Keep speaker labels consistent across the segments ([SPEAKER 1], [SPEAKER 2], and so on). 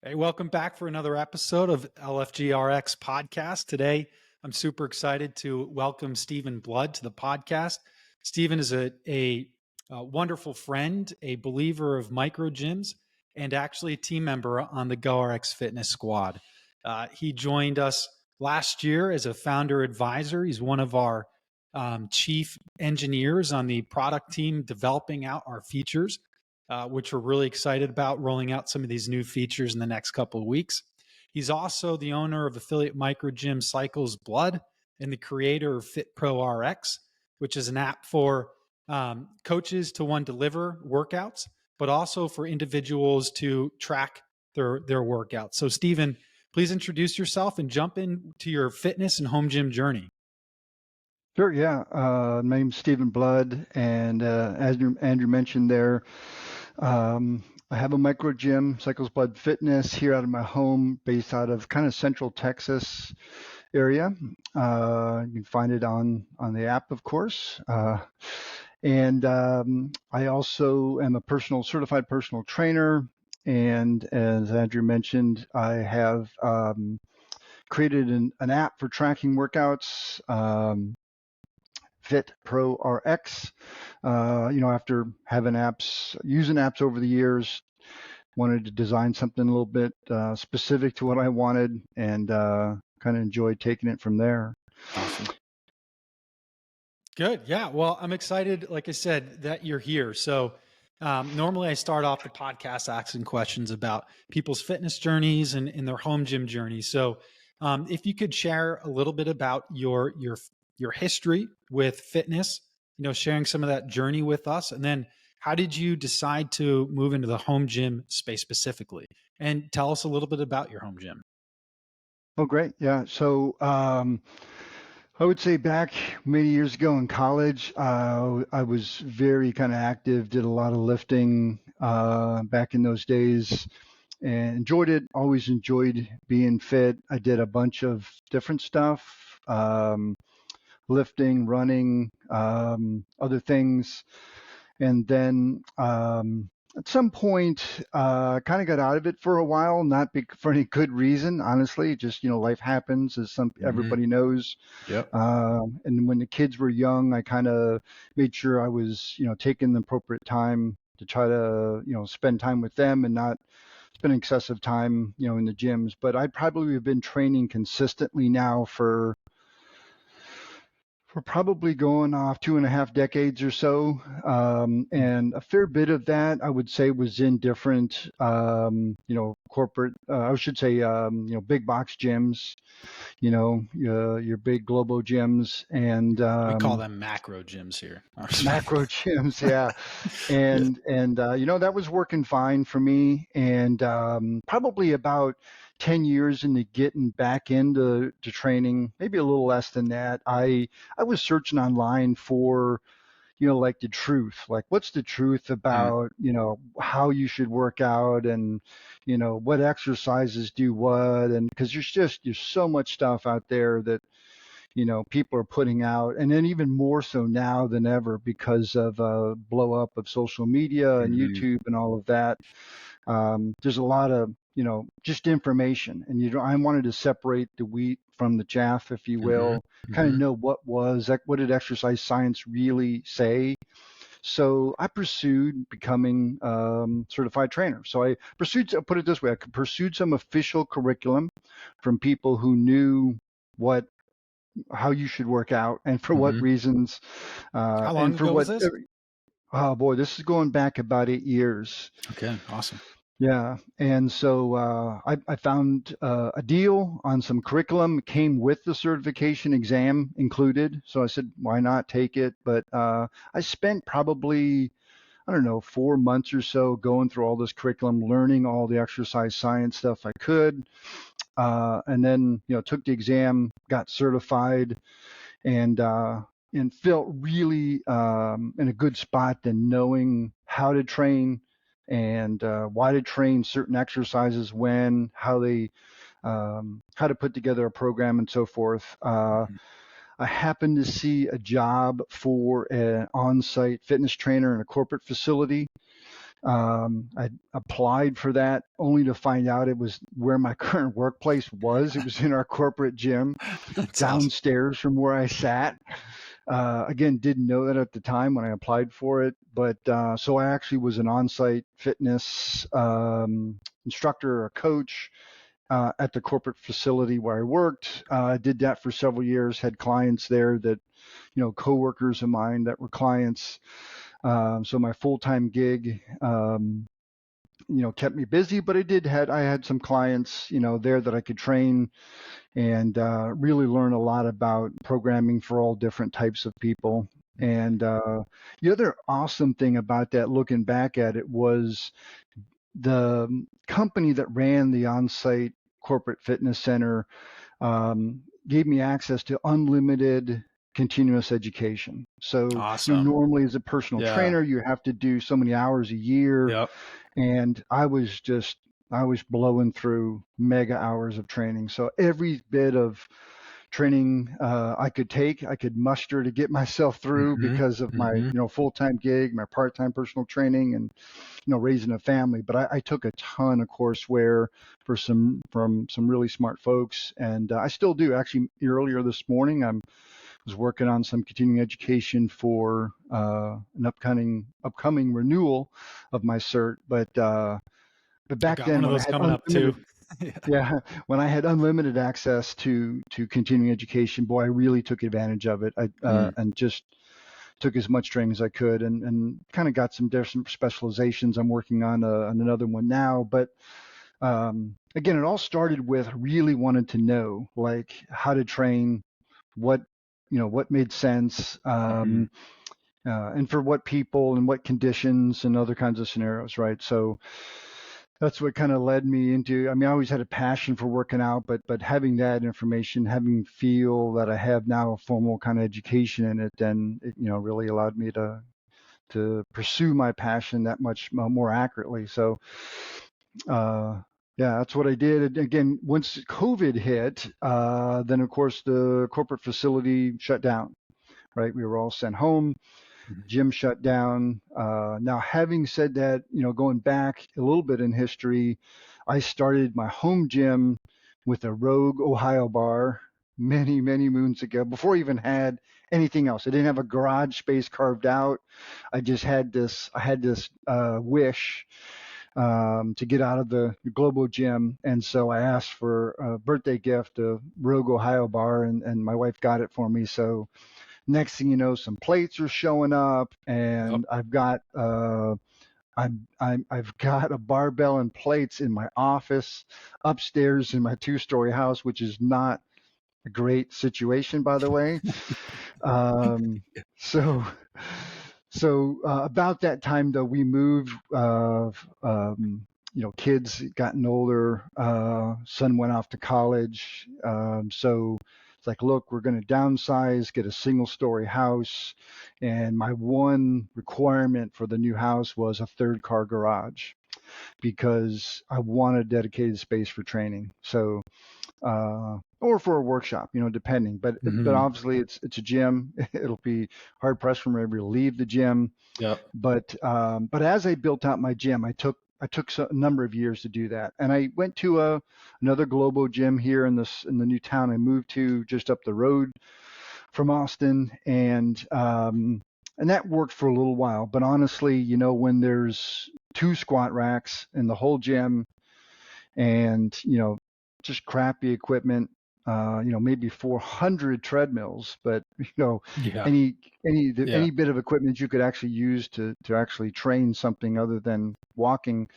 [SPEAKER 1] Hey, welcome back for another episode of LFGRX podcast. Today, I'm super excited to welcome Stephen Blood to the podcast. Stephen is a wonderful friend, a believer of microgyms, and actually a team member on the GORX fitness squad. He joined us last year as a founder advisor. He's one of our chief engineers on the product team developing out our features. Which we're really excited about rolling out some of these new features in the next couple of weeks. He's also the owner of affiliate microgym Cycles Blood and the creator of FitProRx, which is an app for coaches to deliver workouts, but also for individuals to track their workouts. So Stephen, please introduce yourself and jump into your fitness and home gym journey.
[SPEAKER 2] Sure, yeah. My name's Stephen Blood, and as Andrew mentioned there, I have a micro gym, Cycles Blood Fitness, here out of my home, based out of kind of Central Texas area. You can find it on the app, of course. And I also am a certified personal trainer, and as Andrew mentioned, I have created an app for tracking workouts. FitProRx. After using apps over the years, wanted to design something a little bit specific to what I wanted, and kind of enjoyed taking it from there.
[SPEAKER 1] Awesome. Good. Yeah. Well, I'm excited, like I said, that you're here. So normally I start off the podcast asking questions about people's fitness journeys and their home gym journeys. So if you could share a little bit about your history with fitness, sharing some of that journey with us. And then how did you decide to move into the home gym space specifically? And tell us a little bit about your home gym.
[SPEAKER 2] Oh, great. Yeah. So I would say back many years ago in college, I was very kind of active, did a lot of lifting back in those days, and enjoyed it. Always enjoyed being fit. I did a bunch of different stuff. Lifting, running, other things. And then at some point, kind of got out of it for a while, not for any good reason, honestly. Just, life happens, as everybody knows.
[SPEAKER 1] Yep.
[SPEAKER 2] And when the kids were young, I kind of made sure I was, taking the appropriate time to try to, spend time with them and not spend excessive time, in the gyms. But I probably have been training consistently now for probably going off 2.5 decades or so. And a fair bit of that, I would say, was in different, corporate, I should say, big box gyms, your big global gyms. And
[SPEAKER 1] we call them macro gyms here.
[SPEAKER 2] Macro gyms, yeah. And that was working fine for me. And probably about 10 years into getting back into training, maybe a little less than that, I was searching online for, like the truth, like what's the truth about, how you should work out and, what exercises do what. And because there's so much stuff out there that, people are putting out, and then even more so now than ever because of blow up of social media and YouTube and all of that. There's a lot of, just information, and I wanted to separate the wheat from the chaff, if you will, kind of know what did exercise science really say. So I pursued becoming certified trainer. So I'll put it this way, I pursued some official curriculum from people who knew how you should work out and for what reasons.
[SPEAKER 1] How long ago was this?
[SPEAKER 2] Oh boy, this is going back about 8 years.
[SPEAKER 1] Okay, awesome.
[SPEAKER 2] Yeah, and so I found a deal on some curriculum. It came with the certification exam included, so I said, why not take it? But I spent probably, I don't know, 4 months or so going through all this curriculum, learning all the exercise science stuff I could, and then took the exam, got certified, and felt really in a good spot then knowing how to train and why to train certain exercises when, how to put together a program and so forth. I happened to see a job for an on-site fitness trainer in a corporate facility I applied for that only to find out it was where my current workplace was. It was in our corporate gym
[SPEAKER 1] That's awesome.
[SPEAKER 2] downstairs from where I sat. Again, didn't know that at the time when I applied for it, but so I actually was an on-site fitness instructor or coach at the corporate facility where I worked. I did that for several years, had clients there that, coworkers of mine that were clients. So my full-time gig, kept me busy, but I had some clients, there that I could train and really learn a lot about programming for all different types of people. And the other awesome thing about that, looking back at it, was the company that ran the on-site corporate fitness center gave me access to unlimited continuous education. So,
[SPEAKER 1] Awesome.
[SPEAKER 2] normally as a personal
[SPEAKER 1] Yeah.
[SPEAKER 2] trainer, you have to do so many hours a year,
[SPEAKER 1] Yep.
[SPEAKER 2] and I was blowing through mega hours of training. So every bit of training I could take, I could muster to get myself through
[SPEAKER 1] Hmm.
[SPEAKER 2] because of my,
[SPEAKER 1] Hmm.
[SPEAKER 2] full-time gig, my part-time personal training, and raising a family. But I took a ton of courseware from some really smart folks, and I still do. Actually, earlier this morning, I was working on some continuing education for an upcoming renewal of my cert. But
[SPEAKER 1] I've
[SPEAKER 2] back
[SPEAKER 1] got
[SPEAKER 2] then,
[SPEAKER 1] one of
[SPEAKER 2] when I
[SPEAKER 1] those
[SPEAKER 2] had
[SPEAKER 1] coming up too.
[SPEAKER 2] unlimited,
[SPEAKER 1] Yeah.
[SPEAKER 2] yeah, when I had unlimited access to continuing education, boy, I really took advantage of it.
[SPEAKER 1] Mm.
[SPEAKER 2] And just took as much training as I could, and kind of got some different specializations. I'm working on another one now, but again, it all started with really wanted to know like how to train, what what made sense,
[SPEAKER 1] Hmm.
[SPEAKER 2] and for what people and what conditions and other kinds of scenarios, right? So that's what kind of led me into. I mean, I always had a passion for working out, but having that information, having feel that I have now a formal kind of education in it, then it, really allowed me to pursue my passion that much more accurately. So, uh, yeah, that's what I did. And again, once COVID hit, then of course the corporate facility shut down. Right, we were all sent home. Gym shut down. Now, having said that, going back a little bit in history, I started my home gym with a Rogue Ohio bar many, many moons ago, before I even had anything else. I didn't have a garage space carved out. I just had this. I had this wish to get out of the global gym, and so I asked for a birthday gift, a Rogue Ohio bar, and my wife got it for me. So next thing you know, some plates are showing up,
[SPEAKER 1] Yep.
[SPEAKER 2] and I've got a barbell and plates in my office upstairs in my two-story house, which is not a great situation, by the way. Um, so about that time, though, we moved. Kids gotten older. Son went off to college. So it's like, look, we're going to downsize, get a single-story house, and my one requirement for the new house was a third-car garage because I wanted dedicated space for training. So or for a workshop, depending. But
[SPEAKER 1] Hmm.
[SPEAKER 2] obviously it's a gym. It'll be hard pressed for me to leave the gym.
[SPEAKER 1] Yep.
[SPEAKER 2] But as I built out my gym, I took a number of years to do that, and I went to another global gym here in the new town I moved to just up the road from Austin, and that worked for a little while. But honestly, when there's two squat racks in the whole gym and just crappy equipment, maybe 400 treadmills, but
[SPEAKER 1] Yeah.
[SPEAKER 2] any
[SPEAKER 1] Yeah.
[SPEAKER 2] any bit of equipment you could actually use to actually train something other than walking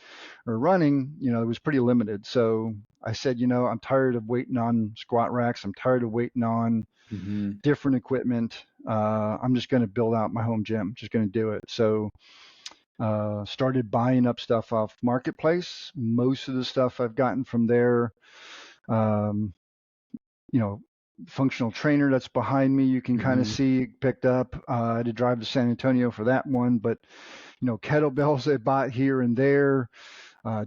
[SPEAKER 2] or running, it was pretty limited. So I said, I'm tired of waiting on squat racks. I'm tired of waiting on
[SPEAKER 1] Hmm.
[SPEAKER 2] different equipment. I'm just going to build out my home gym. Just going to do it. So started buying up stuff off Marketplace. Most of the stuff I've gotten from there. Um, you know, Functional trainer that's behind me, you can kind of
[SPEAKER 1] Hmm.
[SPEAKER 2] see picked up. I had to drive to San Antonio for that one, but kettlebells I bought here and there.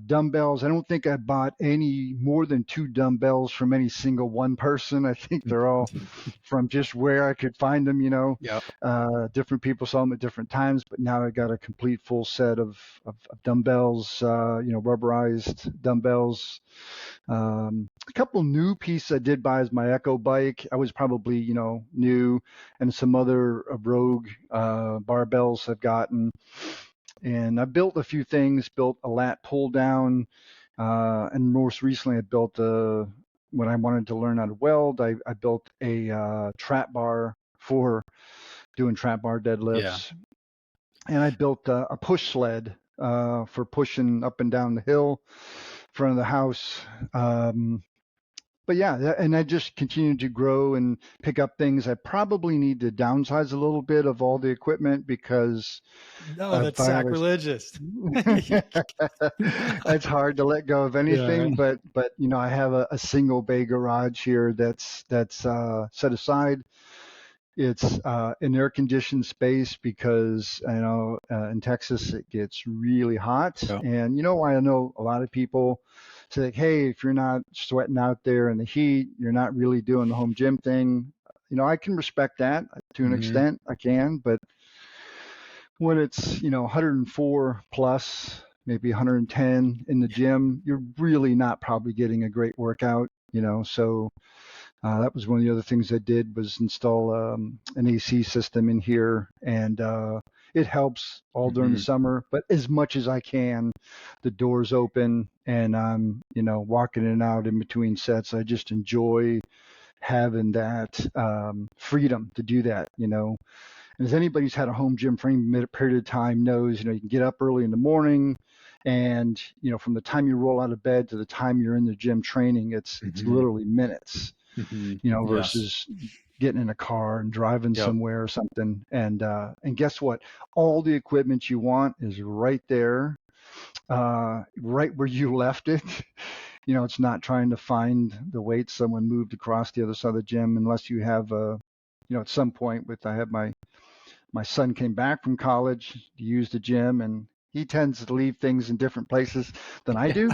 [SPEAKER 2] Dumbbells. I don't think I bought any more than 2 dumbbells from any single one person. I think they're all from just where I could find them,
[SPEAKER 1] Yep.
[SPEAKER 2] different people saw them at different times, but now I got a complete full set of dumbbells, rubberized dumbbells. A couple new pieces I did buy is my Echo bike. I was probably, new, and some other rogue barbells I've gotten. And I built a few things, built a lat pull down, and most recently I built when I wanted to learn how to weld, I built a trap bar for doing trap bar
[SPEAKER 1] Yeah.
[SPEAKER 2] deadlifts. And I built a push sled for pushing up and down the hill in front of the house. But yeah, and I just continue to grow and pick up things. I probably need to downsize a little bit of all the equipment because
[SPEAKER 1] No,
[SPEAKER 2] I
[SPEAKER 1] that's
[SPEAKER 2] finally
[SPEAKER 1] sacrilegious.
[SPEAKER 2] it's hard to let go of
[SPEAKER 1] Yeah.
[SPEAKER 2] anything, but I have a single bay garage here that's set aside. It's an air conditioned space because in Texas it gets really hot,
[SPEAKER 1] Yeah.
[SPEAKER 2] and I know a lot of people say like, hey, if you're not sweating out there in the heat, you're not really doing the home gym thing. I can respect that to an
[SPEAKER 1] Hmm.
[SPEAKER 2] extent. I can, but when it's 104 plus, maybe 110 in the gym, you're really not probably getting a great workout. So that was one of the other things I did was install an AC system in here, and it helps all during the
[SPEAKER 1] Hmm.
[SPEAKER 2] summer. But as much as I can, the doors open, and I'm walking in and out in between sets. I just enjoy having that freedom to do that. And as anybody's had a home gym for any period of time knows, you can get up early in the morning, and from the time you roll out of bed to the time you're in the gym training, it's
[SPEAKER 1] Hmm.
[SPEAKER 2] literally minutes,
[SPEAKER 1] Hmm. Yes.
[SPEAKER 2] versus getting in a car and driving
[SPEAKER 1] Yep.
[SPEAKER 2] somewhere or something. And guess what? All the equipment you want is right there, right where you left it. It's not trying to find the weights someone moved across the other side of the gym unless you have at some point I have my son came back from college to use the gym, and he tends to leave things in different places than I
[SPEAKER 1] Yeah.
[SPEAKER 2] do.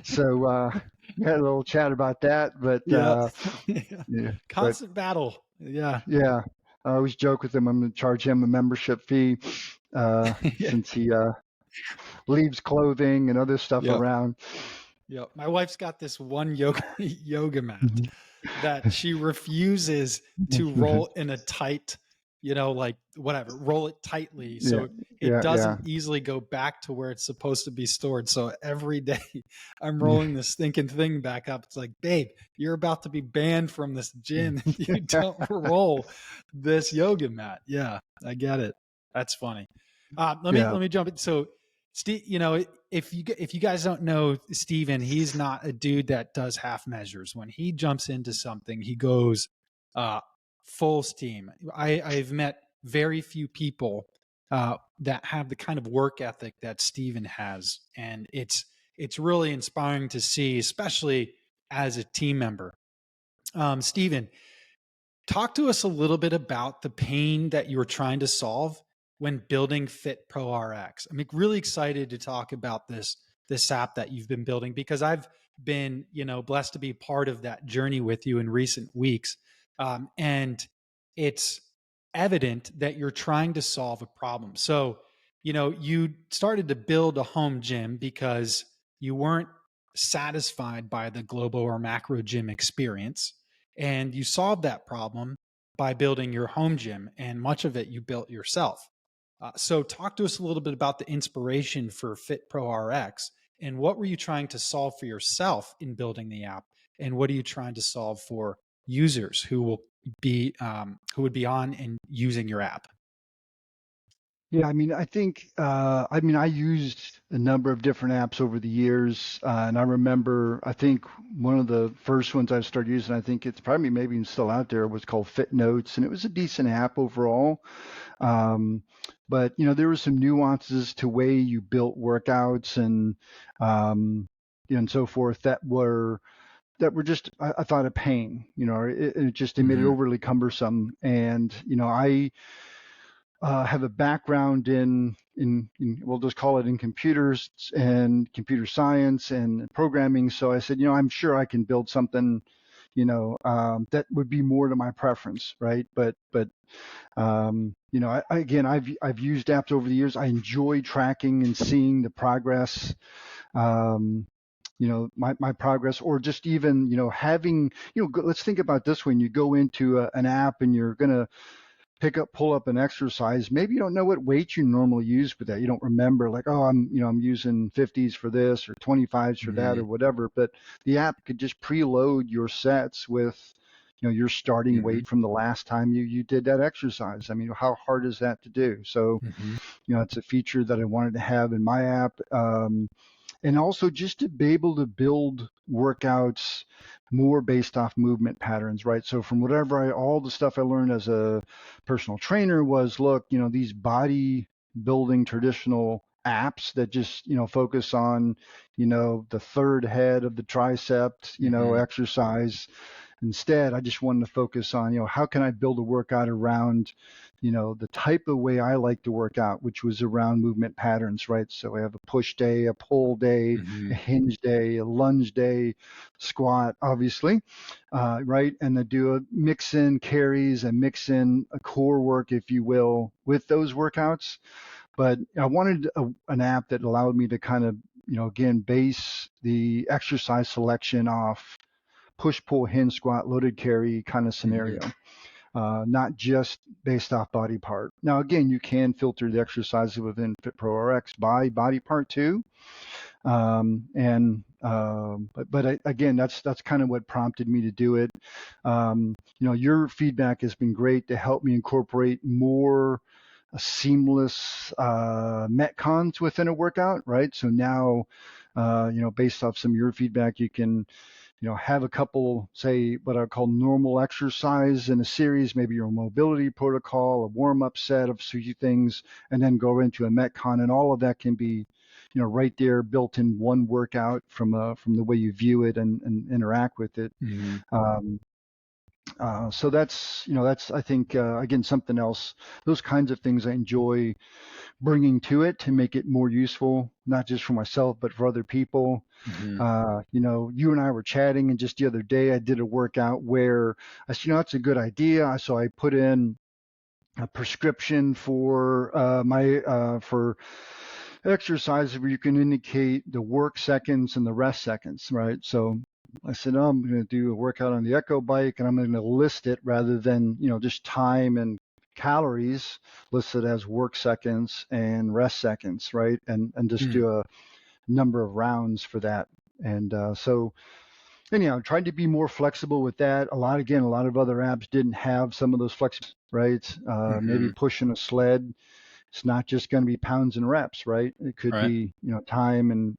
[SPEAKER 2] So we had a little chat about that, but
[SPEAKER 1] Yeah. Yeah.
[SPEAKER 2] yeah, but
[SPEAKER 1] Constant battle. Yeah.
[SPEAKER 2] yeah, I always joke with him. I'm going to charge him a membership fee
[SPEAKER 1] Yeah.
[SPEAKER 2] since he leaves clothing and other stuff
[SPEAKER 1] Yep.
[SPEAKER 2] around.
[SPEAKER 1] Yep. My wife's got this one yoga mat
[SPEAKER 2] Mhm.
[SPEAKER 1] that she refuses to roll in a tight, like whatever, roll it tightly
[SPEAKER 2] Yeah,
[SPEAKER 1] so it
[SPEAKER 2] yeah, yeah.
[SPEAKER 1] doesn't easily go back to where it's supposed to be stored. So every day I'm rolling this stinking thing back up. It's like, babe, you're about to be banned from this gym if you don't roll this yoga mat. Yeah, I get it. That's funny. Let
[SPEAKER 2] Yeah.
[SPEAKER 1] me jump in. So Steve, if you guys don't know Steven, he's not a dude that does half measures. When he jumps into something, he goes uh, full steam. I've met very few people that have the kind of work ethic that Steven has, and it's really inspiring to see, especially as a team member. Steven, talk to us a little bit about the pain that you were trying to solve when building FitProRx. I'm really excited to talk about this app that you've been building because I've been, blessed to be part of that journey with you in recent weeks, and it's evident that you're trying to solve a problem. So, you started to build a home gym because you weren't satisfied by the global or macro gym experience, and you solved that problem by building your home gym, and much of it you built yourself. So, talk to us a little bit about the inspiration for FitProRx, and what were you trying to solve for yourself in building the app, and what are you trying to solve for users who would be on and using your app?
[SPEAKER 2] Yeah, I mean, I think, I used a number of different apps over the years, and I remember, I think one of the first ones I started using, I think it's probably maybe even still out there, was called Fit Notes, and it was a decent app overall. Um, but there were some nuances to way you built workouts um, and so forth that were just, I thought, a pain. It just, it made it
[SPEAKER 1] Hmm.
[SPEAKER 2] overly cumbersome, and have a background in we'll just call it in computers and computer science and programming. So I said, I'm sure I can build something, that would be more to my preference, right? But again, I've used apps over the years. I enjoy tracking and seeing the progress. Um, my progress, or just even, having, let's think about this: when you go into an app and you're going to pull up an exercise, maybe you don't know what weight you normally use for that. You don't remember, like, oh, I'm using 50s for this or 25s for that or
[SPEAKER 1] Mm-hmm.
[SPEAKER 2] whatever. But the app could just preload your sets with, your starting
[SPEAKER 1] Mm-hmm.
[SPEAKER 2] weight from the last time you did that exercise. I mean, how hard is that to do? So,
[SPEAKER 1] Mm-hmm.
[SPEAKER 2] it's a feature that I wanted to have in my app. And also just to be able to build workouts more based off movement patterns, right? So from all the stuff I learned as a personal trainer was, look, these body building traditional apps that just, focus on, the third head of the tricep,
[SPEAKER 1] Mm-hmm.
[SPEAKER 2] exercise. Instead, I just wanted to focus on, how can I build a workout around, the type of way I like to work out, which was around movement patterns, right? So I have a push day, a pull day, a
[SPEAKER 1] Mm-hmm.
[SPEAKER 2] hinge day, a lunge day, squat, obviously, right? And I do a mix in carries and mix in a core work, if you will, with those workouts. But I wanted an app that allowed me to kind of, again, base the exercise selection off push, pull, hinge, squat, loaded carry kind of
[SPEAKER 1] Mm-hmm.
[SPEAKER 2] scenario, not just based off body part. Now, again, you can filter the exercises within FitProRx by body part too. Again, that's kind of what prompted me to do it. Your feedback has been great to help me incorporate more seamless metcons within a workout, right? So now, based off some of your feedback, you can have a couple, say, what I call normal exercise in a series, maybe your mobility protocol, a warm-up set of few things, and then go into a Metcon, and all of that can be, right there, built in one workout from the way you view it and interact with it.
[SPEAKER 1] Mm-hmm.
[SPEAKER 2] Um, so that's I think again something else. Those kinds of things I enjoy bringing to it to make it more useful, not just for myself but for other people.
[SPEAKER 1] Mm-hmm.
[SPEAKER 2] You and I were chatting, and just the other day I did a workout where I said, that's a good idea. So I put in a prescription for for exercises where you can indicate the work seconds and the rest seconds, right? So I said, I'm going to do a workout on the Echo bike, and I'm going to list it rather than just time and calories, listed as work seconds and rest seconds, right? And just
[SPEAKER 1] Mm-hmm.
[SPEAKER 2] do a number of rounds for that. And so anyhow, tried to be more flexible with that. A lot of other apps didn't have some of those flex, right? Maybe
[SPEAKER 1] Mm-hmm.
[SPEAKER 2] pushing a sled. It's not just going to be pounds and reps, right? It could
[SPEAKER 1] Right.
[SPEAKER 2] be, time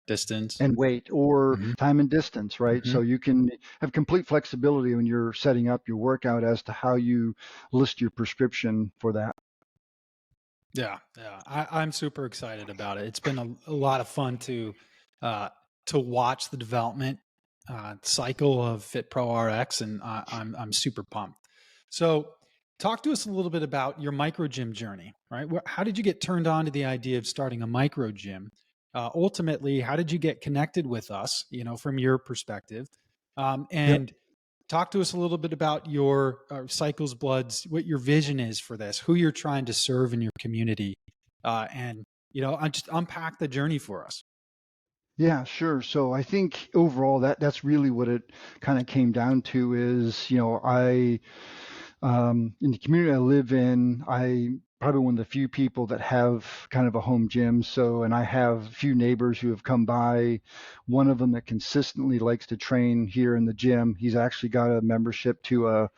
[SPEAKER 1] Distance.
[SPEAKER 2] and weight, or
[SPEAKER 1] Mm-hmm.
[SPEAKER 2] time and distance, right?
[SPEAKER 1] Mm-hmm.
[SPEAKER 2] So you can have complete flexibility when you're setting up your workout as to how you list your prescription for that.
[SPEAKER 1] Yeah, yeah. I'm super excited about it. It's been a lot of fun uh, to watch the development cycle of FitProRx, and I'm super pumped. So, talk to us a little bit about your microgym journey. Right? How did you get turned on to the idea of starting a microgym? Ultimately, how did you get connected with us? From your perspective,
[SPEAKER 2] Yep.
[SPEAKER 1] and talk to us a little bit about your Cycles Bloods, what your vision is for this, who you're trying to serve in your community, and I just unpack the journey for us.
[SPEAKER 2] Yeah, sure. So I think overall that's really what it kind of came down to is, I in the community I live in, I probably one of the few people that have kind of a home gym. So, and I have a few neighbors who have come by. One of them that consistently likes to train here in the gym. He's actually got a membership to a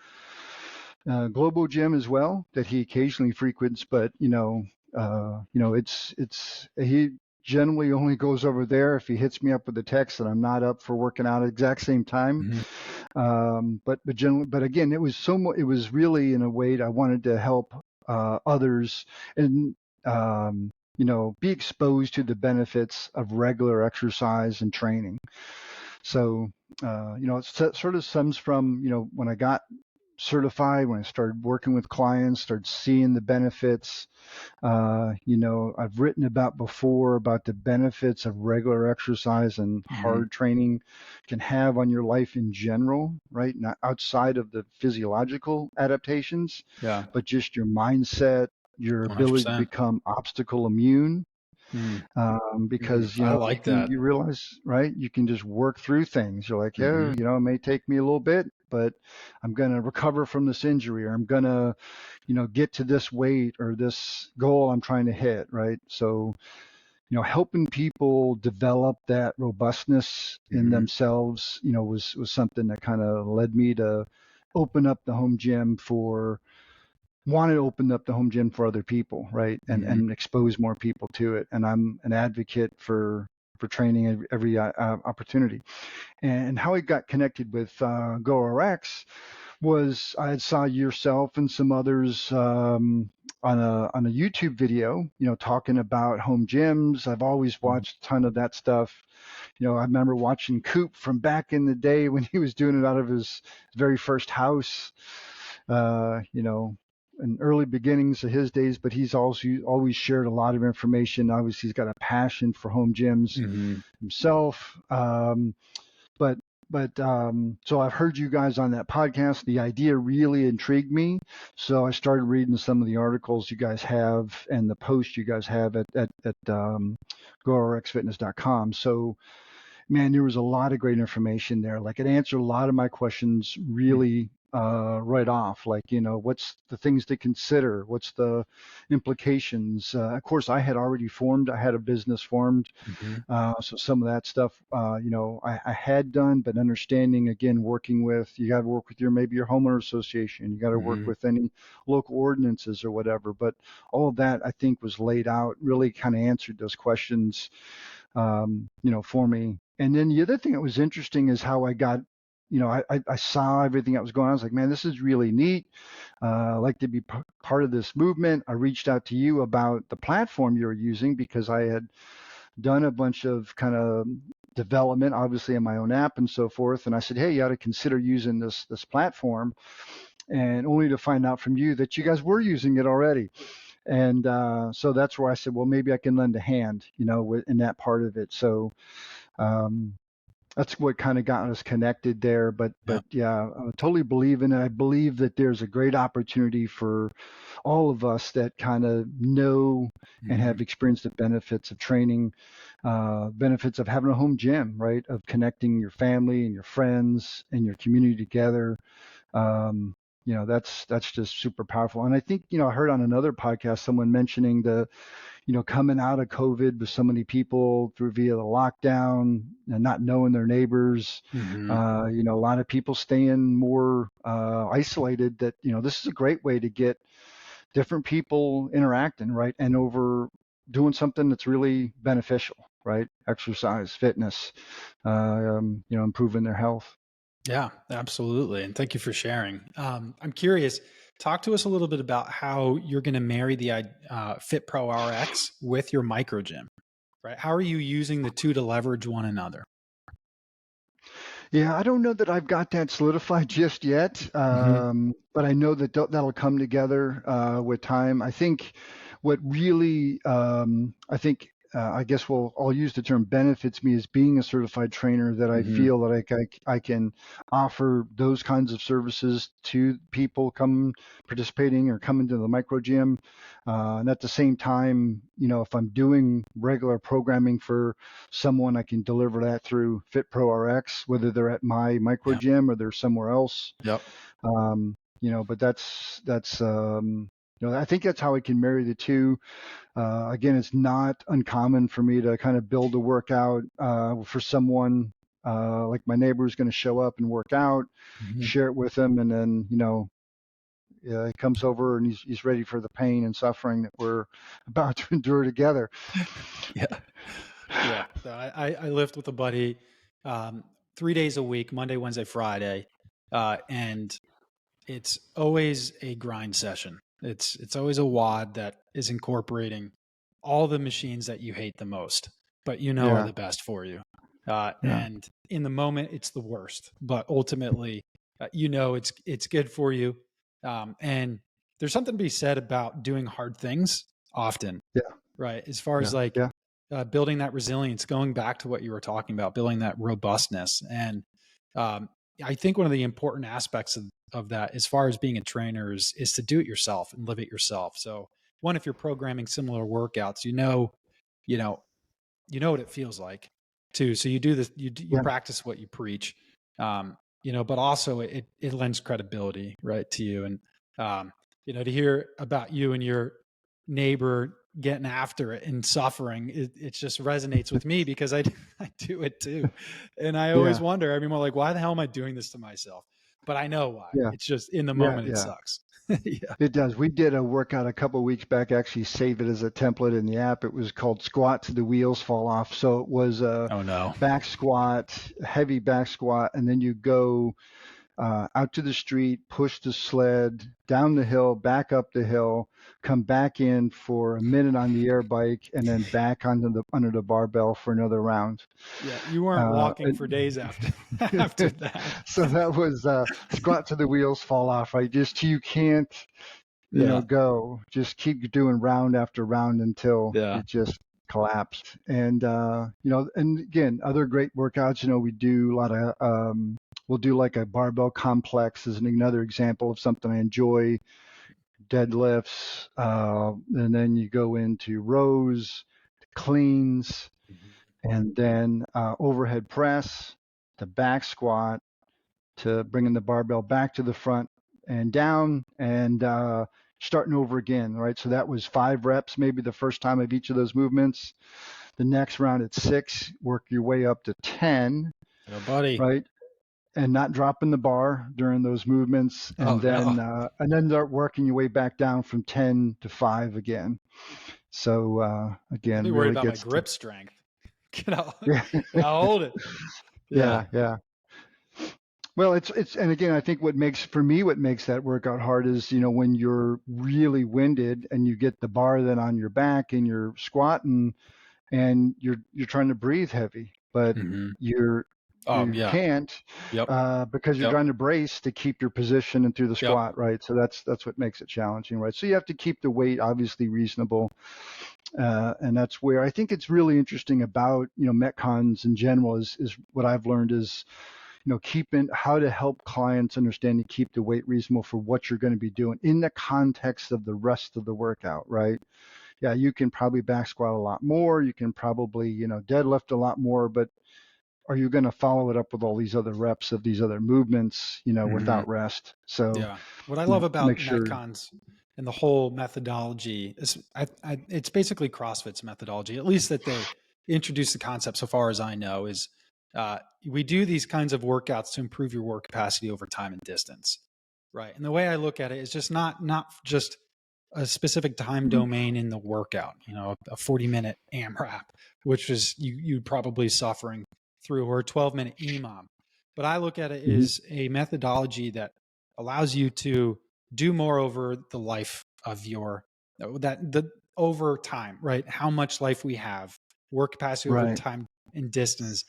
[SPEAKER 2] global gym as well that he occasionally frequents, but it's he generally only goes over there if he hits me up with a text that I'm not up for working out at the exact same time.
[SPEAKER 1] Mm-hmm.
[SPEAKER 2] But again, it was really in a way I wanted to help others and be exposed to the benefits of regular exercise and training. So it sort of stems from when I got certified, when I started working with clients, started seeing the benefits. I've written about before about the benefits of regular exercise and
[SPEAKER 1] Hmm.
[SPEAKER 2] hard training can have on your life in general, right? Not outside of the physiological adaptations,
[SPEAKER 1] Yeah.
[SPEAKER 2] but just your mindset, your ability to
[SPEAKER 1] 100%.
[SPEAKER 2] become obstacle immune.
[SPEAKER 1] Mm. Mm.
[SPEAKER 2] Because
[SPEAKER 1] I like that.
[SPEAKER 2] you realize, right, you can just work through things. You're like, yeah,
[SPEAKER 1] Hmm.
[SPEAKER 2] it may take me a little bit, but I'm going to recover from this injury, or I'm going to get to this weight or this goal I'm trying to hit, right? So, helping people develop that robustness in
[SPEAKER 1] Hmm.
[SPEAKER 2] themselves, was something that kind of led me to open up the home gym for wanted to open up the home gym for other people, right?
[SPEAKER 1] Hmm.
[SPEAKER 2] And expose more people to it. And I'm an advocate for training every opportunity. And how I got connected with GORX was I had saw yourself and some others on a YouTube video, talking about home gyms. I've always watched a ton of that stuff. I remember watching Coop from back in the day when he was doing it out of his very first house. In early beginnings of his days, but he's also always shared a lot of information. Obviously, he's got a passion for home gyms
[SPEAKER 1] Hmm.
[SPEAKER 2] himself. But so I've heard you guys on that podcast. The idea really intrigued me, so I started reading some of the articles you guys have and the posts you guys have at GORXfitness.com. So man, there was a lot of great information there. Like it answered a lot of my questions really right off. Like, what's the things to consider? What's the implications? Of course, I had a business formed.
[SPEAKER 1] Hmm.
[SPEAKER 2] So some of that stuff, I had done, but understanding again, you got to work with maybe your homeowner association. You got to work
[SPEAKER 1] Hmm.
[SPEAKER 2] with any local ordinances or whatever. But all of that I think was laid out, really kind of answered those questions, for me. And then the other thing that was interesting is how I got, I saw everything that was going on. I was like, man, this is really neat. I'd like to be part of this movement. I reached out to you about the platform you were using because I had done a bunch of kind of development, obviously in my own app and so forth. And I said, hey, you ought to consider using this platform. And only to find out from you that you guys were using it already. And so that's where I said, well, maybe I can lend a hand, in that part of it. So um, that's what kind of got us connected there. But
[SPEAKER 1] Yeah.
[SPEAKER 2] yeah, I totally believe in it. I believe that there's a great opportunity for all of us that kind of know and
[SPEAKER 1] Hmm.
[SPEAKER 2] have experienced the benefits of training, benefits of having a home gym, right? Of connecting your family and your friends and your community together. Um, that's just super powerful. And I think, I heard on another podcast someone mentioning coming out of COVID with so many people through via the lockdown and not knowing their neighbors,
[SPEAKER 1] Hmm.
[SPEAKER 2] a lot of people staying more isolated. That this is a great way to get different people interacting, right, and over doing something that's really beneficial, right? Exercise, fitness, improving their health.
[SPEAKER 1] Yeah, absolutely. And thank you for sharing. I'm curious, talk to us a little bit about how you're going to marry the FitProRx with your Microgym, right? How are you using the two to leverage one another?
[SPEAKER 2] Yeah, I don't know that I've got that solidified just yet,
[SPEAKER 1] Hmm.
[SPEAKER 2] but I know that that'll come together with time. I think what really, I guess I'll use the term benefits me as being a certified trainer, that I
[SPEAKER 1] Hmm.
[SPEAKER 2] feel that I can offer those kinds of services to people come participating or coming to the micro gym. And at the same time, if I'm doing regular programming for someone, I can deliver that through FitProRx, whether they're at my micro
[SPEAKER 1] Yeah.
[SPEAKER 2] gym or they're somewhere else.
[SPEAKER 1] Yep.
[SPEAKER 2] But I think that's how I can marry the two. Again, it's not uncommon for me to kind of build a workout for someone. Like my neighbor is going to show up and work out,
[SPEAKER 1] Hmm.
[SPEAKER 2] share it with them, and then he comes over and he's ready for the pain and suffering that we're about to endure together.
[SPEAKER 1] Yeah. Yeah. So I lift with a buddy 3 days a week, Monday, Wednesday, Friday. And it's always a grind session. It's always a WOD that is incorporating all the machines that you hate the most, but are
[SPEAKER 2] Yeah,
[SPEAKER 1] the best for you.
[SPEAKER 2] yeah,
[SPEAKER 1] And in the moment, it's the worst. But ultimately, it's good for you. And there's something to be said about doing hard things often,
[SPEAKER 2] Yeah.
[SPEAKER 1] right? As far as
[SPEAKER 2] Yeah.
[SPEAKER 1] like
[SPEAKER 2] Yeah.
[SPEAKER 1] building that resilience, going back to what you were talking about, building that robustness. And um, I think one of the important aspects of that, as far as being a trainer, is to do it yourself and live it yourself. So one, if you're programming similar workouts, you know, what it feels like too. So you do this, you
[SPEAKER 2] Yeah.
[SPEAKER 1] practice what you preach, but also it lends credibility, right, to you. And, to hear about you and your neighbor getting after it and suffering, it just resonates with me because I do it too. And I always
[SPEAKER 2] Yeah.
[SPEAKER 1] wonder every more like, why the hell am I doing this to myself? But I know why.
[SPEAKER 2] Yeah.
[SPEAKER 1] It's just in the
[SPEAKER 2] Yeah.
[SPEAKER 1] moment, it
[SPEAKER 2] Yeah.
[SPEAKER 1] sucks. Yeah.
[SPEAKER 2] It does. We did a workout a couple of weeks back, actually save it as a template in the app. It was called Squat to the Wheels Fall Off. So it was a
[SPEAKER 1] Oh no.
[SPEAKER 2] back squat, heavy back squat, and then you go out to the street, push the sled down the hill, back up the hill, come back in for a minute on the air bike, and then back under the barbell for another round.
[SPEAKER 1] Yeah. You weren't
[SPEAKER 2] Uh,
[SPEAKER 1] walking for days after after that.
[SPEAKER 2] so that was squat to the wheels fall off, right? Just you can't,
[SPEAKER 1] Yeah.
[SPEAKER 2] go. Just keep doing round after round until
[SPEAKER 1] Yeah.
[SPEAKER 2] you just collapsed. And and again, other great workouts. We do a lot of we'll do like a barbell complex as another example of something I enjoy. Deadlifts, and then you go into rows, cleans, and then overhead press, the back squat, to bringing the barbell back to the front and down, and starting over again, right? So that was 5 reps, maybe the first time of each of those movements. The next round at 6, work your way up to 10,
[SPEAKER 1] Oh, buddy.
[SPEAKER 2] right? And not dropping the bar during those movements,
[SPEAKER 1] Oh
[SPEAKER 2] and
[SPEAKER 1] no.
[SPEAKER 2] then start working your way back down from 10 to 5 again. So
[SPEAKER 1] I'll
[SPEAKER 2] again,
[SPEAKER 1] be worried
[SPEAKER 2] really
[SPEAKER 1] about my
[SPEAKER 2] gets to
[SPEAKER 1] grip strength. Can I,
[SPEAKER 2] yeah,
[SPEAKER 1] can I hold it? Yeah.
[SPEAKER 2] yeah, yeah. Well, it's and again, I think what makes that workout hard is when you're really winded and you get the bar then on your back and you're squatting and you're trying to breathe heavy, but
[SPEAKER 1] Hmm.
[SPEAKER 2] you're
[SPEAKER 1] Oh
[SPEAKER 2] you
[SPEAKER 1] yeah.
[SPEAKER 2] can't
[SPEAKER 1] Yep.
[SPEAKER 2] because you're
[SPEAKER 1] Yep.
[SPEAKER 2] trying to brace to keep your position and through the
[SPEAKER 1] Yep.
[SPEAKER 2] squat, right? So that's what makes it challenging, right? So you have to keep the weight obviously reasonable, and that's where I think it's really interesting about metcons in general is what I've learned is keeping how to help clients understand to keep the weight reasonable for what you're going to be doing in the context of the rest of the workout, right? Yeah, you can probably back squat a lot more. You can probably, deadlift a lot more, but are you going to follow it up with all these other reps of these other movements,
[SPEAKER 1] Hmm.
[SPEAKER 2] without rest? So,
[SPEAKER 1] Yeah. What I love
[SPEAKER 2] make
[SPEAKER 1] about
[SPEAKER 2] sure.
[SPEAKER 1] Metcons and the whole methodology is it's basically CrossFit's methodology, at least that they introduced the concept so far as I know is we do these kinds of workouts to improve your work capacity over time and distance. Right. And the way I look at it is just not just a specific time
[SPEAKER 2] Mhm.
[SPEAKER 1] domain in the workout, a 40-minute AMRAP, which is you probably suffering through, or a 12-minute EMOM. But I look at it
[SPEAKER 2] Mhm.
[SPEAKER 1] as a methodology that allows you to do more over the life of the over time, right? How much life we have, work capacity over
[SPEAKER 2] Right.
[SPEAKER 1] time and distance.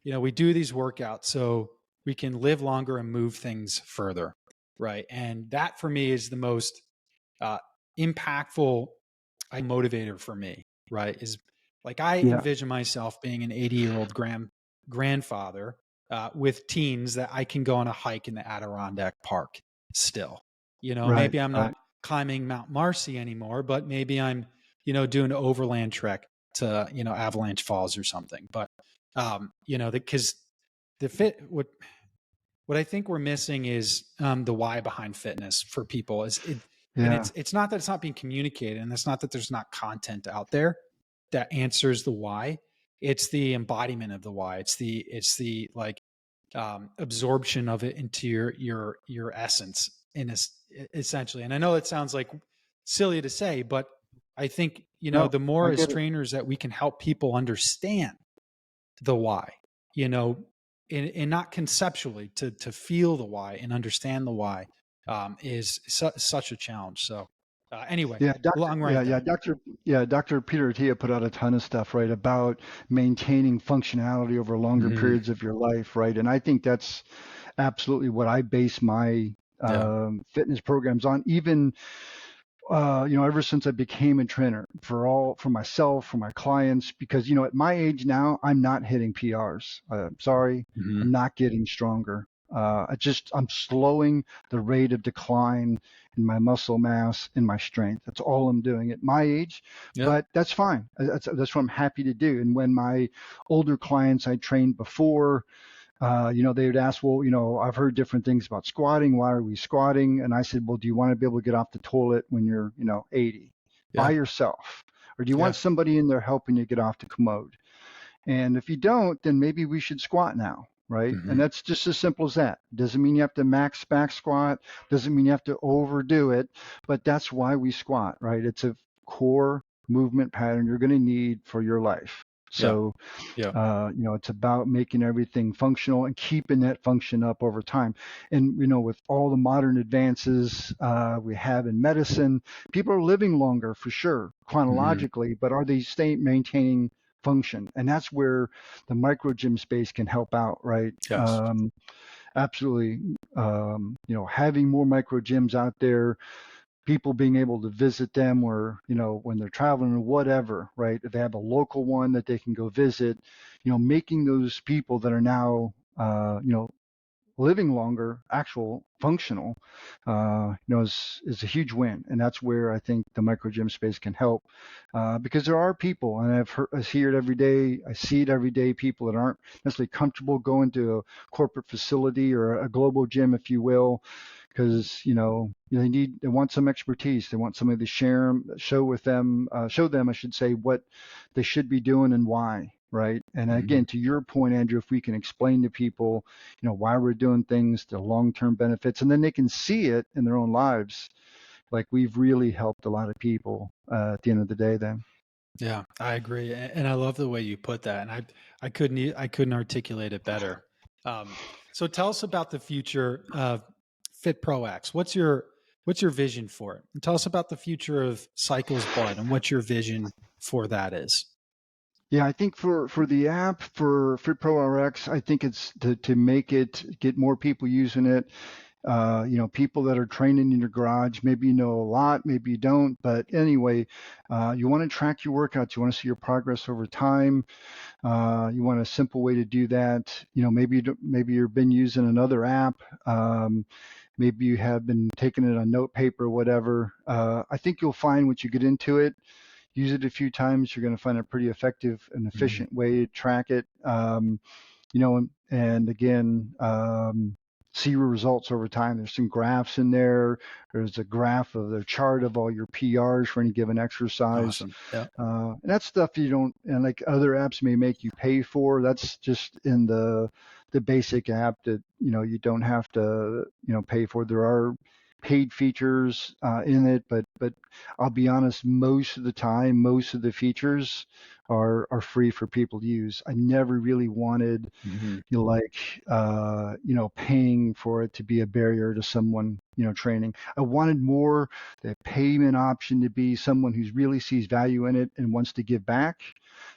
[SPEAKER 1] We do these workouts so we can live longer and move things further, right? And that for me is the most uh, impactful motivator for me, right? Is like I
[SPEAKER 2] Yeah.
[SPEAKER 1] envision myself being an 80-year-old grandfather with teens that I can go on a hike in the Adirondack Park still.
[SPEAKER 2] Right.
[SPEAKER 1] Maybe I'm
[SPEAKER 2] Right.
[SPEAKER 1] not climbing Mount Marcy anymore, but maybe I'm, doing an overland trek to, Avalanche Falls or something. But, because the fit, what I think we're missing is the why behind fitness for people and
[SPEAKER 2] Yeah.
[SPEAKER 1] it's not that it's not being communicated, and it's not that there's not content out there that answers the why. It's the embodiment of the why. It's the like absorption of it into your essence essentially. And I know it sounds like silly to say, but I think
[SPEAKER 2] No,
[SPEAKER 1] the more
[SPEAKER 2] I
[SPEAKER 1] as
[SPEAKER 2] get it.
[SPEAKER 1] trainers that we can help people understand the why, you know, and not conceptually to feel the why and understand the why is such a challenge. So anyway,
[SPEAKER 2] Yeah,
[SPEAKER 1] long rant there.
[SPEAKER 2] Dr. Peter Attia put out a ton of stuff, right, about maintaining functionality over longer
[SPEAKER 1] Hmm.
[SPEAKER 2] periods of your life, right? And I think that's absolutely what I base my
[SPEAKER 1] Yeah.
[SPEAKER 2] fitness programs on. Even ever since I became a trainer for myself, for my clients, because at my age now, I'm not hitting PRs. Sorry,
[SPEAKER 1] Hmm.
[SPEAKER 2] I'm not getting stronger. I'm slowing the rate of decline in my muscle mass and my strength. That's all I'm doing at my age,
[SPEAKER 1] Yeah.
[SPEAKER 2] but that's fine. That's what I'm happy to do. And when my older clients I trained before, they would ask, well, I've heard different things about squatting. Why are we squatting? And I said, well, do you want to be able to get off the toilet when you're, 80 by
[SPEAKER 1] Yeah.
[SPEAKER 2] yourself? Or do you want
[SPEAKER 1] Yeah.
[SPEAKER 2] somebody in there helping you get off the commode? And if you don't, then maybe we should squat now, right? And
[SPEAKER 1] Hmm.
[SPEAKER 2] that's just as simple as that. Doesn't mean you have to max back squat, doesn't mean you have to overdo it, but that's why we squat, right? It's a core movement pattern you're going to need for your life.
[SPEAKER 1] Yeah.
[SPEAKER 2] So
[SPEAKER 1] Yeah.
[SPEAKER 2] it's about making everything functional and keeping that function up over time. And, with all the modern advances we have in medicine, people are living longer for sure,
[SPEAKER 1] Hmm.
[SPEAKER 2] chronologically, but are they staying maintaining function? And that's where the micro gym space can help out, right?
[SPEAKER 1] Yes.
[SPEAKER 2] Absolutely. Having more micro gyms out there, people being able to visit them or when they're traveling or whatever, right? If they have a local one that they can go visit, making those people that are now living longer actual functional, is a huge win. And that's where I think the micro gym space can help, because there are people, and I hear it every day, I see it every day, people that aren't necessarily comfortable going to a corporate facility or a global gym, if you will, because they want some expertise. They want somebody to show them, I should say, what they should be doing and why, right? And
[SPEAKER 1] Hmm.
[SPEAKER 2] again, to your point, Andrew, if we can explain to people, why we're doing things, the long-term benefits, and then they can see it in their own lives, like we've really helped a lot of people at the end of the day. Then,
[SPEAKER 1] Yeah, I agree, and I love the way you put that. And I couldn't articulate it better. Um, so tell us about the future of FitProRx. What's your vision for it? And tell us about the future of Cycles Blood and what your vision for that is.
[SPEAKER 2] yeah, I think for the app for FitProRx, I think it's to make it get more people using it. People that are training in your garage, maybe you know a lot, maybe you don't, but anyway, you want to track your workouts, you want to see your progress over time. You want a simple way to do that. Maybe you've been using another app. Maybe you have been taking it on note paper or whatever. I think you'll find once you get into it, use it a few times, you're going to find a pretty effective and
[SPEAKER 1] Mhm.
[SPEAKER 2] efficient way to track it. And again, see your results over time. There's some graphs in there. There's a graph of the chart of all your PRs for any given exercise.
[SPEAKER 1] Awesome. Yeah.
[SPEAKER 2] And that's stuff you don't, and like other apps may make you pay for. That's just in the basic app that you don't have to pay for. There are paid features in it, but I'll be honest, most of the time, most of the features are free for people to use. I never really wanted
[SPEAKER 1] Hmm.
[SPEAKER 2] like paying for it to be a barrier to someone training. I wanted more the payment option to be someone who really sees value in it and wants to give back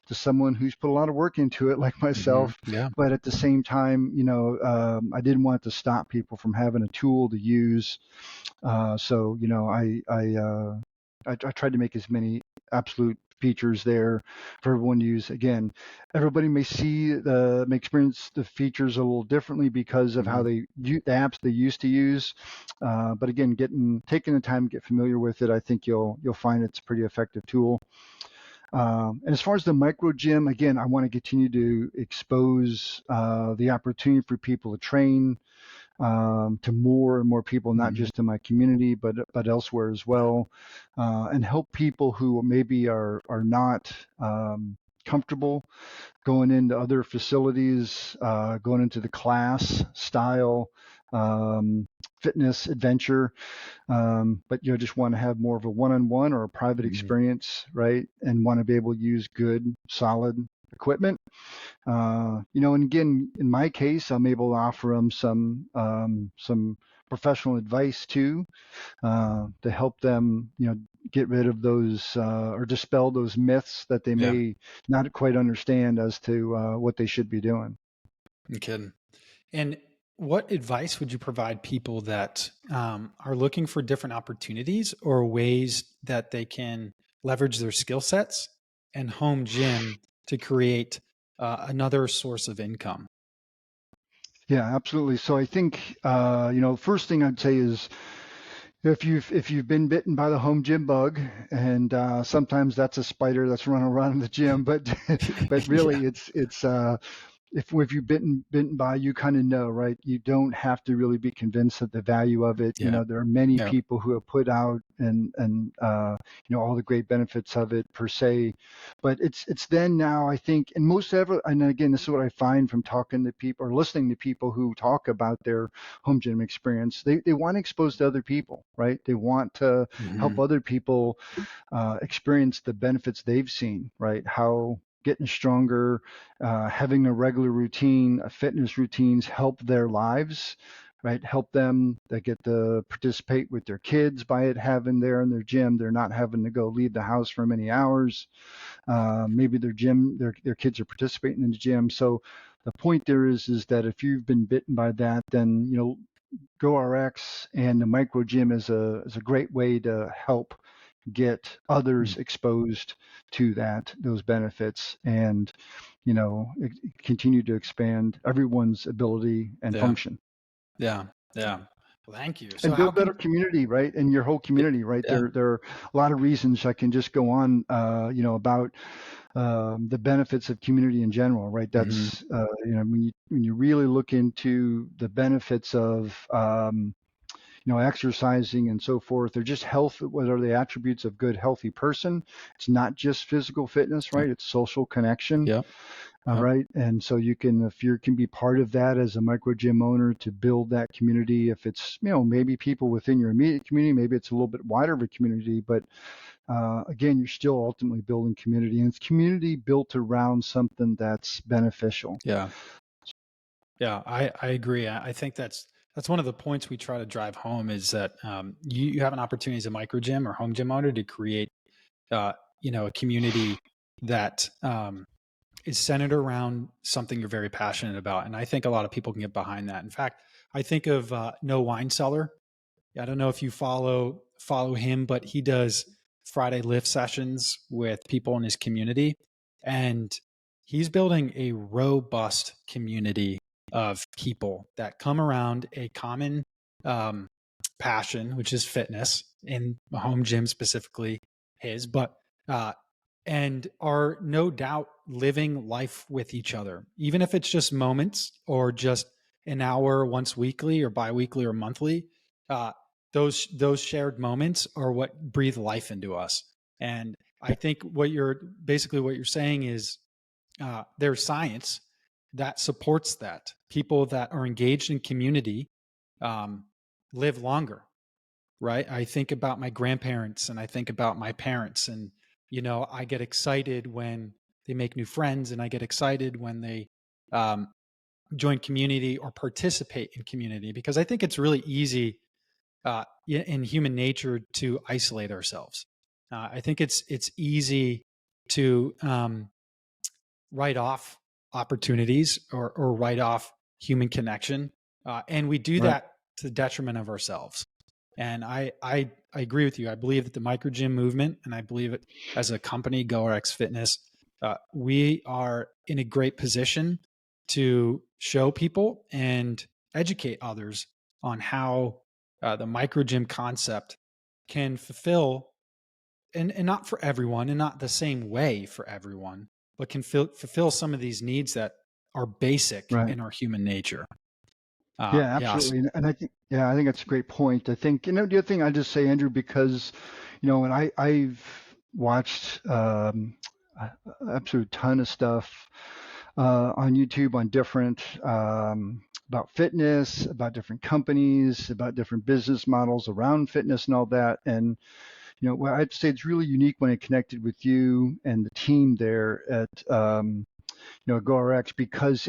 [SPEAKER 2] to someone who's put a lot of work into it, like
[SPEAKER 1] Hmm.
[SPEAKER 2] myself.
[SPEAKER 1] Yeah.
[SPEAKER 2] But at the same time, I didn't want to stop people from having a tool to use. So I tried to make as many absolute features there for everyone to use. Again, everybody may experience the features a little differently because of how
[SPEAKER 1] Hmm.
[SPEAKER 2] the apps they used to use. But again, taking the time to get familiar with it, I think you'll find it's a pretty effective tool. And as far as the micro gym, again, I want to continue to expose the opportunity for people to train to more and more people, not
[SPEAKER 1] Hmm.
[SPEAKER 2] just in my community, but elsewhere as well, and help people who maybe are not comfortable going into other facilities, going into the class style fitness adventure, but just want to have more of a one-on-one or a private
[SPEAKER 1] Hmm.
[SPEAKER 2] experience, right? And want to be able to use good, solid equipment. And again, in my case, I'm able to offer them some professional advice too, to help them, get rid of those or dispel those myths that they
[SPEAKER 1] Yeah.
[SPEAKER 2] may not quite understand as to what they should be doing.
[SPEAKER 1] No kidding. And what advice would you provide people that are looking for different opportunities or ways that they can leverage their skill sets and home gym to create another source of income?
[SPEAKER 2] Yeah, absolutely. So I think first thing I'd say is if you've been bitten by the home gym bug, and sometimes that's a spider that's running around in the gym, but but
[SPEAKER 1] Yeah.
[SPEAKER 2] really it's if you've bitten by, you kind of know, right? You don't have to really be convinced of the value of it.
[SPEAKER 1] Yeah.
[SPEAKER 2] There are many
[SPEAKER 1] Yeah.
[SPEAKER 2] people who have put out and all the great benefits of it per se, but it's then now I think, and most ever, and again, this is what I find from talking to people or listening to people who talk about their home gym experience. They want to expose to other people, right? They want to help
[SPEAKER 1] Hmm.
[SPEAKER 2] other people experience the benefits they've seen, right? How getting stronger, having a regular routine, fitness routines help their lives, right? Help them. They get to participate with their kids by it having there in their gym. They're not having to go leave the house for many hours. Maybe their kids are participating in the gym. So the point there is that if you've been bitten by that, then GoRX and the Microgym is a great way to help get others exposed to those benefits, and continue to expand everyone's ability and
[SPEAKER 1] Yeah.
[SPEAKER 2] function
[SPEAKER 1] Yeah. Yeah. Well, thank you. So
[SPEAKER 2] and
[SPEAKER 1] how
[SPEAKER 2] build better
[SPEAKER 1] can
[SPEAKER 2] community, right? And your whole community, right?
[SPEAKER 1] yeah.
[SPEAKER 2] There are a lot of reasons I can just go on, about the benefits of community in general, right?
[SPEAKER 1] Hmm.
[SPEAKER 2] That's when you really look into the benefits of exercising and so forth. They're just health. What are the attributes of good, healthy person? It's not just physical fitness,
[SPEAKER 1] Yep.
[SPEAKER 2] right? It's social connection.
[SPEAKER 1] Yep.
[SPEAKER 2] All
[SPEAKER 1] Yep.
[SPEAKER 2] right. And so if you can be part of that as a micro gym owner to build that community, if it's, maybe people within your immediate community, maybe it's a little bit wider of a community, but again, you're still ultimately building community, and it's community built around something that's beneficial.
[SPEAKER 1] Yeah. Yeah, I agree. I think that's one of the points we try to drive home is that you have an opportunity as a micro gym or home gym owner to create, uh, a community that is centered around something you're very passionate about, and I think a lot of people can get behind that. In fact, I think of No Wine Cellar. I don't know if you follow him, but he does Friday lift sessions with people in his community, and he's building a robust community of people that come around a common um, passion, which is fitness in a home gym specifically his, but uh, and are no doubt living life with each other, even if it's just moments or just an hour once weekly or biweekly or monthly. Uh, those shared moments are what breathe life into us. And I think what you're saying is there's science that supports that. People that are engaged in community um, live longer, right? I think about my grandparents and I think about my parents, and I get excited when they make new friends, and I get excited when they um, join community or participate in community, because I think it's really easy in human nature to isolate ourselves. I think it's easy to write off opportunities or write off human connection, and we do
[SPEAKER 2] Right.
[SPEAKER 1] that to the detriment of ourselves. And I agree with you. I believe that the micro gym movement, and I believe it as a company, GoRX Fitness, we are in a great position to show people and educate others on how the micro gym concept can fulfill, and not for everyone and not the same way for everyone, but can fulfill some of these needs that are basic
[SPEAKER 2] Right.
[SPEAKER 1] in our human nature.
[SPEAKER 2] Yeah,
[SPEAKER 1] Yes.
[SPEAKER 2] absolutely. And I think that's a great point. I think, the other thing I just say, Andrew, because, and I've watched absolute ton of stuff on YouTube on different about fitness, about different companies, about different business models around fitness and all that. And, well, I'd say it's really unique when I connected with you and the team there at GORX, because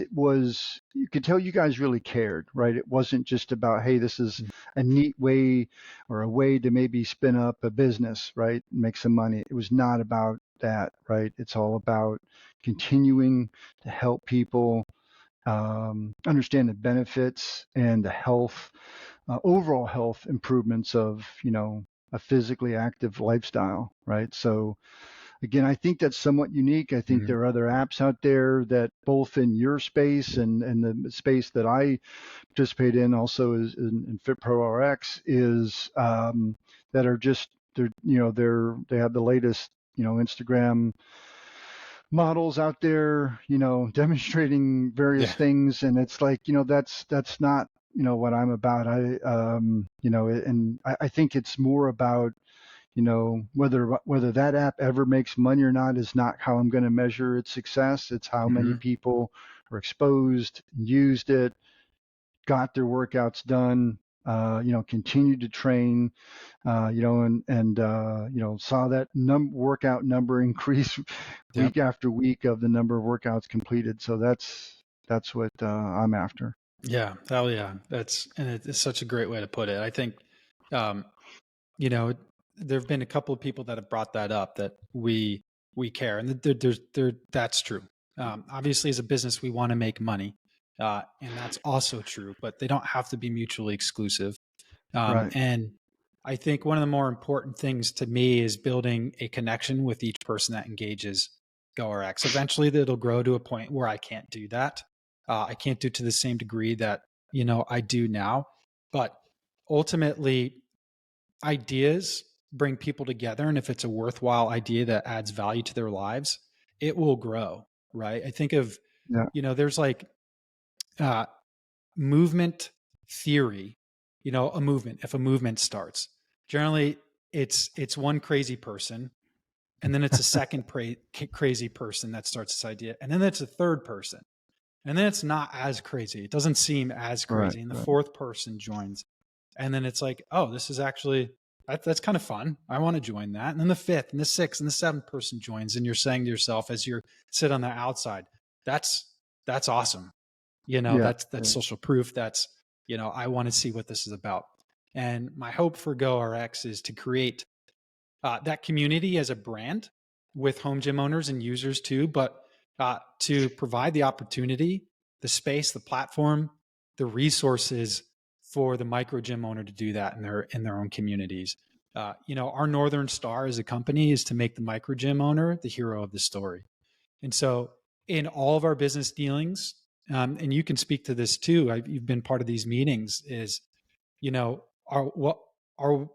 [SPEAKER 2] you could tell you guys really cared, right? It wasn't just about, hey, this is a neat way or a way to maybe spin up a business, right? Make some money. It was not about that, right? It's all about continuing to help people understand the benefits and the health, overall health improvements of, a physically active lifestyle, right? So again, I think that's somewhat unique. I think
[SPEAKER 1] Mhm.
[SPEAKER 2] there are other apps out there that both in your space and the space that I participate in also is in FitProRx is that are just they have the latest Instagram models out there demonstrating various
[SPEAKER 1] Yeah.
[SPEAKER 2] things, and it's like that's not what I'm about. I think it's more about whether that app ever makes money or not is not how I'm going to measure its success. It's how many
[SPEAKER 1] Mhm.
[SPEAKER 2] people are exposed, used it, got their workouts done, continued to train, saw that workout number increase
[SPEAKER 1] Yep.
[SPEAKER 2] week after week of the number of workouts completed. So that's what I'm after.
[SPEAKER 1] Yeah. Hell yeah. It's such a great way to put it. I think, um, you know, there have been a couple of people that have brought that up that we care, and that's true. Obviously, as a business, we want to make money, and that's also true. But they don't have to be mutually exclusive.
[SPEAKER 2] Right.
[SPEAKER 1] And I think one of the more important things to me is building a connection with each person that engages GoRX. Eventually, that'll grow to a point where I can't do that. I can't do it to the same degree that I do now. But ultimately, ideas bring people together, and if it's a worthwhile idea that adds value to their lives, it will grow. Right? I think of
[SPEAKER 2] Yeah.
[SPEAKER 1] there's like uh, movement theory. If a movement starts, generally it's one crazy person, and then it's a second crazy person that starts this idea, and then it's a third person, and then it's not as crazy, it doesn't seem as
[SPEAKER 2] Right.
[SPEAKER 1] crazy, and the
[SPEAKER 2] Right.
[SPEAKER 1] fourth person joins, and then it's like, oh, this is actually that's kind of fun, I want to join that, and then the fifth and the sixth and the seventh person joins, and you're saying to yourself as you sit on the outside, that's awesome.
[SPEAKER 2] Yeah.
[SPEAKER 1] That's social proof. That's, I want to see what this is about. And my hope for GoRX is to create that community as a brand with home gym owners and users too, but to provide the opportunity, the space, the platform, the resources for the micro gym owner to do that in their own communities. Our Northern Star as a company is to make the micro gym owner the hero of the story. And so, in all of our business dealings, and you can speak to this too, you've been part of these meetings, is, are what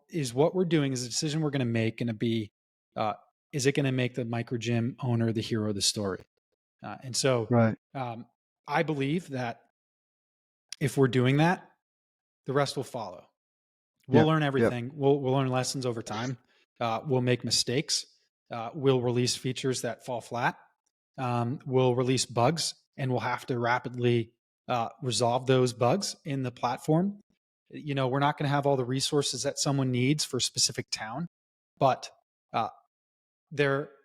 [SPEAKER 1] is what we're doing, is a decision we're going to make going to be, uh, is it going to make the micro gym owner the hero of the story? And so,
[SPEAKER 2] Right.
[SPEAKER 1] um, I believe that if we're doing that, the rest will follow. We'll
[SPEAKER 2] Yep.
[SPEAKER 1] learn
[SPEAKER 2] Yep.
[SPEAKER 1] everything. We'll learn lessons over time. We'll make mistakes. We'll release features that fall flat. We'll release bugs, and we'll have to rapidly resolve those bugs in the platform. We're not going to have all the resources that someone needs for a specific town, but uh,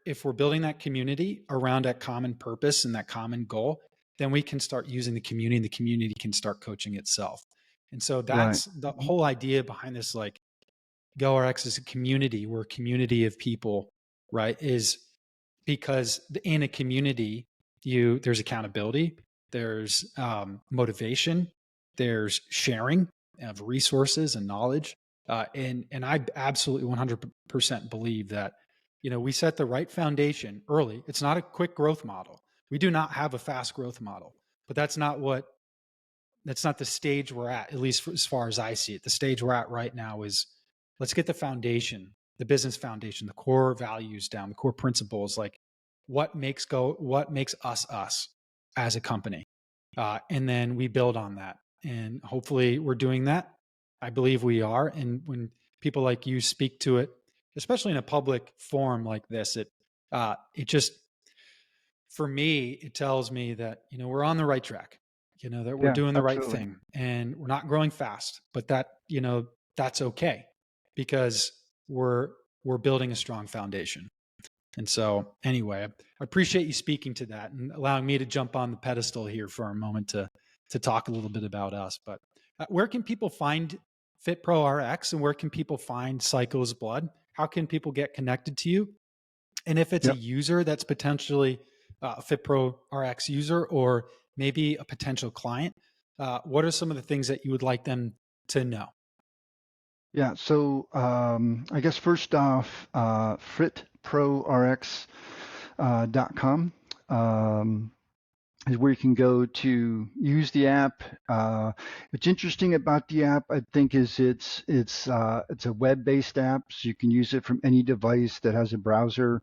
[SPEAKER 1] if we're building that community around that common purpose and that common goal, then we can start using the community, and the community can start coaching itself. And so
[SPEAKER 2] Right.
[SPEAKER 1] that's the whole idea behind this. Like, GoRX is a community. We're a community of people, right? Is because in a community, there's accountability, there's motivation, there's sharing of resources and knowledge, and I absolutely 100% believe that we set the right foundation early. It's not a quick growth model. We do not have a fast growth model, but that's not the stage we're at least as far as I see it. The stage we're at right now is, let's get the foundation, the business foundation, the core values down, the core principles, like what makes us as a company. And then we build on that. And hopefully we're doing that. I believe we are. And when people like you speak to it, especially in a public forum like this, it just, for me, it tells me that, we're on the right track, that we're
[SPEAKER 2] Yeah.
[SPEAKER 1] doing the right
[SPEAKER 2] Absolutely.
[SPEAKER 1] thing, and we're not growing fast, but that's okay, because we're, building a strong foundation. And so anyway, I appreciate you speaking to that and allowing me to jump on the pedestal here for a moment to talk a little bit about us. But where can people find FitProRx, and where can people find Cycles Blood? How can people get connected to you? And if it's a
[SPEAKER 2] Yep.
[SPEAKER 1] user that's potentially a FitProRx user, or maybe a potential client, what are some of the things that you would like them to know?
[SPEAKER 2] Yeah. So I guess first off, FitProRx .com is where you can go to use the app. What's interesting about the app, I think, is it's a web-based app, so you can use it from any device that has a browser.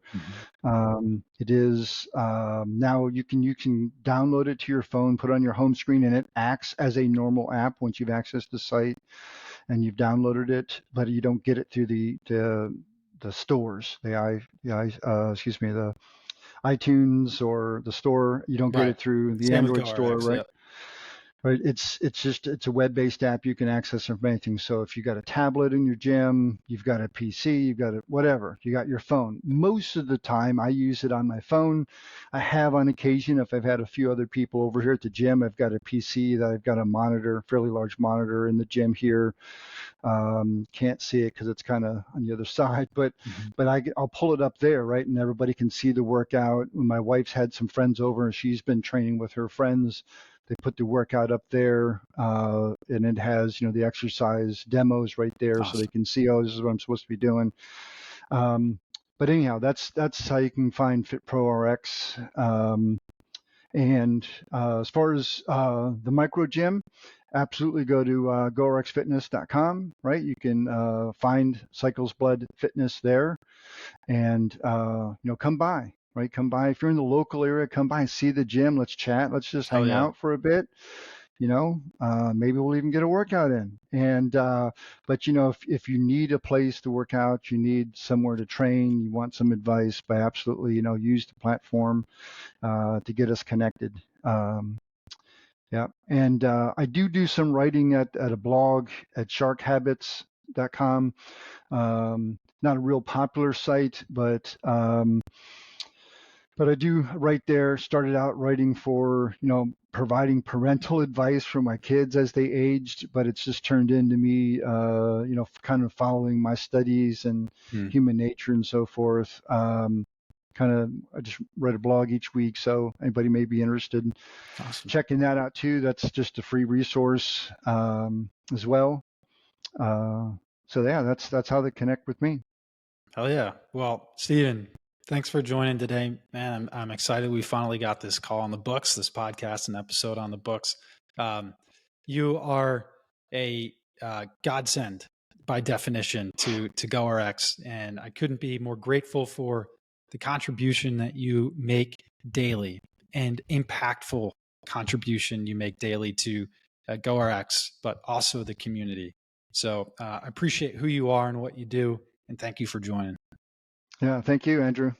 [SPEAKER 2] It is now you can download it to your phone, put it on your home screen, and it acts as a normal app once you've accessed the site and you've downloaded it, but you don't get it through the stores, the iTunes or the store. You don't get
[SPEAKER 1] Right.
[SPEAKER 2] it through the
[SPEAKER 1] Same with
[SPEAKER 2] Android store,
[SPEAKER 1] GORX.
[SPEAKER 2] right?
[SPEAKER 1] Yep.
[SPEAKER 2] Right. It's a web-based app you can access from anything. So if you got a tablet in your gym, you've got a PC, you've got whatever, you got your phone. Most of the time I use it on my phone. I have on occasion, if I've had a few other people over here at the gym, I've got a PC that I've got a monitor, fairly large monitor in the gym here. Can't see it because it's kind of on the other side, but I'll pull it up there, right, and everybody can see the workout. My wife's had some friends over, and she's been training with her friends. They put the workout up there, and it has the exercise demos right there, so they
[SPEAKER 1] Awesome.
[SPEAKER 2] can see, oh, this is what I'm supposed to be doing. But anyhow, that's how you can find FitProRx. And as far as the Microgym, absolutely go to GORXfitness.com, right? You can find Cycles Blood Fitness there, and come by, right? Come by if you're in the local area. Come by and see the gym. Let's chat. Let's just
[SPEAKER 1] Hell
[SPEAKER 2] hang
[SPEAKER 1] yeah.
[SPEAKER 2] out for a bit. Maybe we'll even get a workout in. And but if you need a place to work out, you need somewhere to train, you want some advice, by absolutely use the platform to get us connected. Yeah, and I do some writing at a blog at sharkhabits.com. Not a real popular site, but I do write there. Started out writing for providing parental advice for my kids as they aged, but it's just turned into me kind of following my studies and human nature and so forth. I just write a blog each week, so anybody may be interested in checking that out too. That's just a free resource as well. So yeah, that's how they connect with me.
[SPEAKER 1] Hell yeah. Well, Steven, thanks for joining today, man. I'm excited we finally got this call on the books, this podcast and episode on the books. You are a godsend by definition to GoRX, and I couldn't be more grateful for the contribution that you make daily and impactful contribution you make daily to GoRX, but also the community. So I appreciate who you are and what you do, and thank you for joining.
[SPEAKER 2] Yeah, thank you, Andrew.